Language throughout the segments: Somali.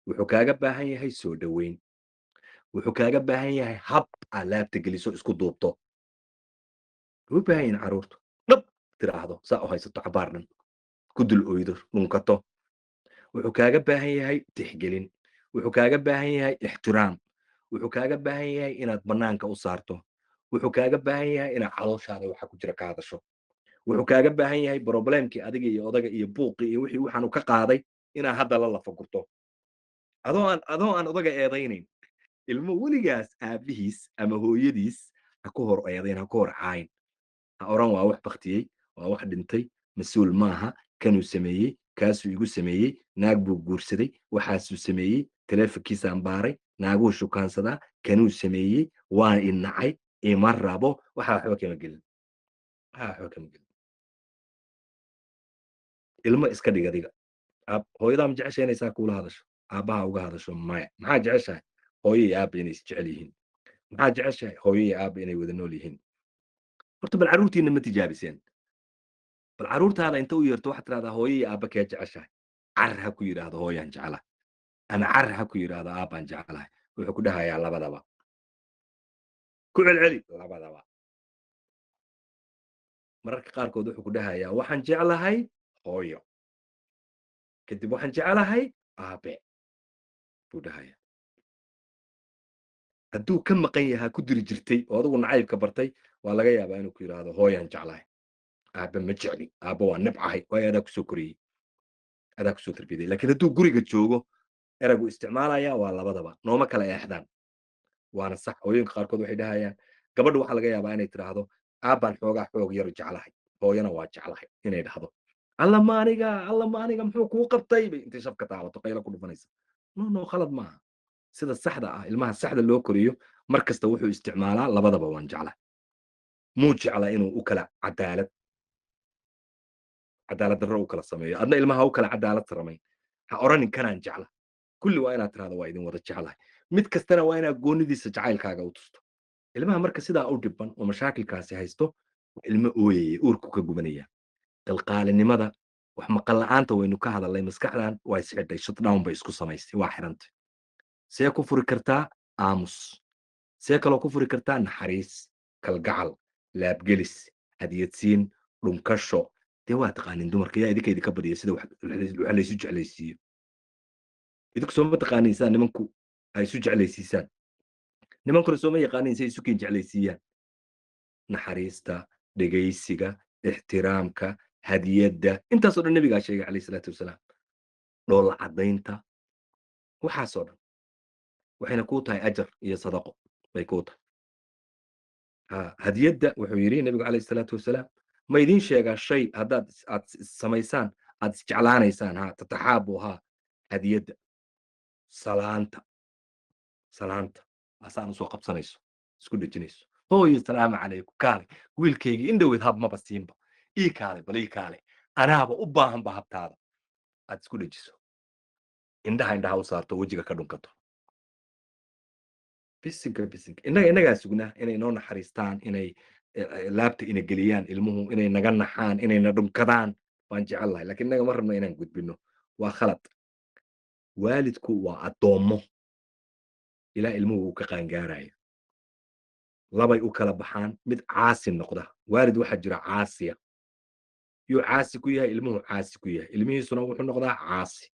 wuxuu kaaga baahan yahay soo dhoweyn, wuxuu kaaga baahan yahay hab aad laabta geliso isku duubto. Way u baahan yihiin carruurtu. Dhab tiraahdo saa u haysato cabaar dhan, ku dul oydo, dhunkato. Wuxuu kaaga baahan yahay tixgelin, wuxuu kaaga baahan yahay ixtiraam, wuxuu kaaga baahan yahay inaad bannaanka u saarto, wuxuu kaaga baahan yahay inaad calooshaada waxa ku jira ka hadasho, wuxuu kaaga baahan yahay probleemkii adiga iyo odaga iyo buuqii iyo wixii waxaanu ka qaaday inaad hadda la lafa gurto. Adoo aan odaga eedaynayn. Ilmo weligaas aabihiis ama hooyadiis ha ku hor eedayn, ha ku hor caayin. Ha oran waa wax baktiyey, waa wax dhintay, mas-uul maaha, kanuu sameeyey, kaasuu igu sameeyey, naag buu guursaday, waxaasuu sameeyey, taleefankiisaan baaray, naaguu shukaansadaa, kanuu sameeyey, waan i nacay, ima rabo, waxaa waxba kama gelin. Waxaa waxba kama gelin. Ilmo iska dhig adiga. Hooyadaa ma jeceshahay inay saa kuula hadasho? Aabbaha uga hadasho? Maya. Maxaa jeceshahay? Hooyo iyo aabba inay is jecel yihiin. maxaa jeceshahay hooyo iyo aabba inay wada nool yihiin. Horta bal carruurtiinna ma tijaabiseen? bal carruurtaada inta u yeerto waxaad tidhahdaa hooyo iyo aabba kee jeceshahay. Car ha ku yidhaahdo hooyaan jeclahay, ama car ha ku yidhaahdo aabbaan jeclahay. Wuxuu ku dhahayaa labadaba. Ku celceli labadaba. mararka qaarkood wuxuu ku dhahayaa waxaan jeclahay hooyo, kadib waxaan jeclahay aabe buu dhahayaa. hadduu ka maqan yahaa ku diri jirtay oo adigu nacaybka bartay, waa laga yaabaa inuu ku yidhaahdo hooyaan jeclahay, aabbe ma jecli, aabbe waa nabcahay, waayo adaa kusoo koriyey, adaa kusoo tarbiyadey. laakiin hadduu guriga joogo, eraygu isticmaalaya waa labadaba, nooma kala eexdaan. waana sax. hooyooyinka qaarkood waxay dhahayaan, gabadha waxaa laga yaabaa inay tidhaahdo aabbaan xoogaa xoog yar jeclahay, hooyana waa jeclahay inay dhahdo. alla maaniga muxuu kuu qabtay bay intay shabka taabato qaylo ku dhufanaysa. no khalad maaha. sida saxda ah ilmaha saxda loo koriyo mar kasta wuxuu isticmaalaa labadaba waan jeclahay. muu jecla inuu u kala cadaalad darro u kala sameeyo. adna ilmaha u kala cadaalad saramayn. ha oranin kanaan jecla. kulli waa inaad tirahdo waa idin wada jeclahay. mid kastana waa inaad goonidiisa jacaylkaaga u tusto. ilmaha marka sidaa u dhibban oo mashaakilkaasi haysto, ilmo ooyaya, uurku ka gubanaya. qalqaalinimada, wax maqal la'aanta waynu ka hadalnay, maskaxdan waa isxidhay, shutdown bay isku samaysay, waa xirantay. see ku furi kartaa? aamus. see kaloo ku furi kartaa? naxariis, kalgacal, laabgelis, hadiyadsiin, dhunkasho. dee waa taqaanin dumarka yaa idinka idinka badiya sida wax laysu jeclaysiiyo. idinku sooma taqaanin saa nimanku ay isu jeclaysiisaan. nimankuna sooma yaqaanin say isu keen jeclaysiiyaan. naxariista, dhegaysiga, ixtiraamka, hadiyadda, intaasoo dhan nabigaa sheegay calayhi salaatu wasalaam. dhoolla caddaynta, waxaasoo dhan waxayna kuu tahay ajar iyo sadaqo bay kuu tahay. hadiyadda wuxuu yidhi nabigu calayhi salaatu wasalaam, ma idiin sheegaa shay haddaad aad samaysaan aad isjeclaanaysaan? tataxaabu hadiyadda, salaanta asaan usoo qabsanayso, isku dhejinayso. hooyo salaamu calaykum, kaale wiilkaygii indhoweed hab maba siinba, ii kaale bal ii kaale, anaaba u baahanba habtaada. aad isku dhejiso, indhaha u saarto, wejiga ka dhunkato. bisinka innagaa sugnaa inay noo naxariistaan, inay laabta ina geliyaan ilmuhu, inay naga naxaan, inayna dhunkadaan. waan jecellahay, lakiin innaga ma rabno inaan gudbino. waa khalad. waalidku waa addoommo ilaa ilmuhu uu ka qaangaarayo. labay u kala baxaan, mid caasi noqda. waalid waxaa jira caasiya. yuu caasi ku yahay? ilmuhu caasi ku yahay, ilmihiisuna wuxuu noqdaa caasi.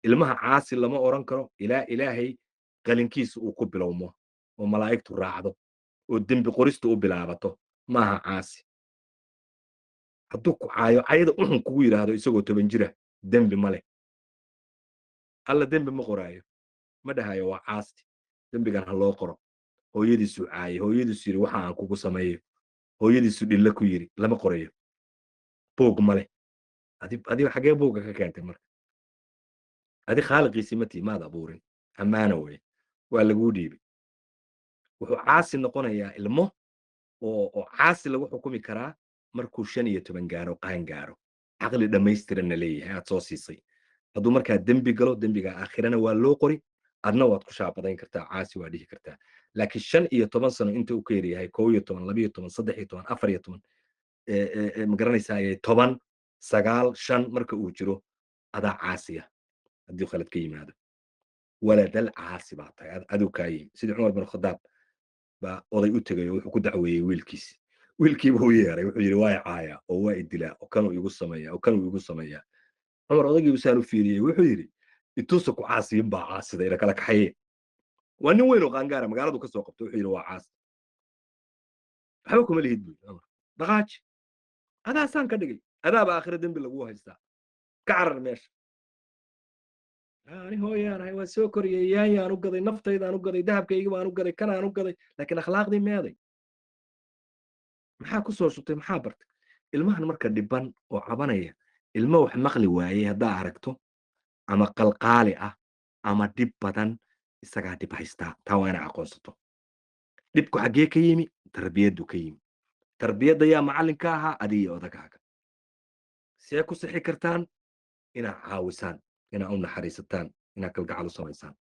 ilmaha caasi lama oran karo ilaa ilaahay qalinkiisa uu ku bilowmo oo malaa'igtu raacdo oo dembi qoristu u bilaabato. maaha caasi. hadduu ku caayo cayada uxun kugu yidhaahdo isagoo 10 jira, dembi ma leh. alla dembi ma qoraayo, ma dhahayo waa caasi, dembigan ha loo qoro. hooyadiisuu caayay, hooyadiisu yidhi waxa aan kugu sameeyo, hooyadiisu dhilla ku yidhi, lama qorayo. buug ma leh. adiga xaggee buugga ka keentay marka? adi khaaliqiisii matii, maad abuurin. ammaano weye, waa laguu dhiibay. wuxuu caasi noqonayaa ilmo oo caasi lagu xukumi karaa markuu 15 gaaro, qaan gaaro, caqli dhammaystiranna leeyahay aad soo siisay. hadduu markaa dembi galo, dembiga aakhirana waa loo qori, adna waad ku shaabadayn kartaa, caasi waa dhihi kartaa. laakiin 15 sano inta uu ka yaryahay, 11, 12, 13, 14, ma garanaysaa 10, 9, 5 marka uu jiro, adaa caasiya haddii khalad ka yimaado. waladal caasi baa tahay adow kaa yimi sidii cumar bin khadaab baa oday u tegay oo wuxuu ku dacweeyey wiilkiisi wiilkiiba u yeeray wuxuu yidhi waa i caaya oo waa i dilaa oo kanuu igu sameeyaa oo kanuu igu sameeyaa cumar odaygii saan u fiiriyey wuxuu yidhi intuusa ku caasiyin baa caasida ina kala kaxaye waa nin weyn oo qaangaara magaaladu ka soo qabto wuxuu yidhi waa caas waxba kuma lihid buu cumar dhaqaaji adaa saan ka dhigay adaaba aakhira dembi lagu haystaa ka carar meesha ani hooyaanahay waan soo koriyey yaanyaan u gaday naftaydaan u gaday dahabkaygi baan u gaday kanaan u gaday laakiin akhlaaqdii meeday maxaa ku soo shubtay maxaa bartay ilmahan marka dhiban oo cabanaya ilmo wax maqli waayey haddaa aragto ama qalqaali ah ama dhib badan isagaa dhib haystaa taa waa inaa aqoonsato dhibku xaggee ka yimi tarbiyaddu ka yimi tarbiyadda yaa macallin ka ahaa adiga iyo odagaaga see ku sixi kartaan inaad caawisaan inaad u naxariisataan inaad kalgacal u samaysaan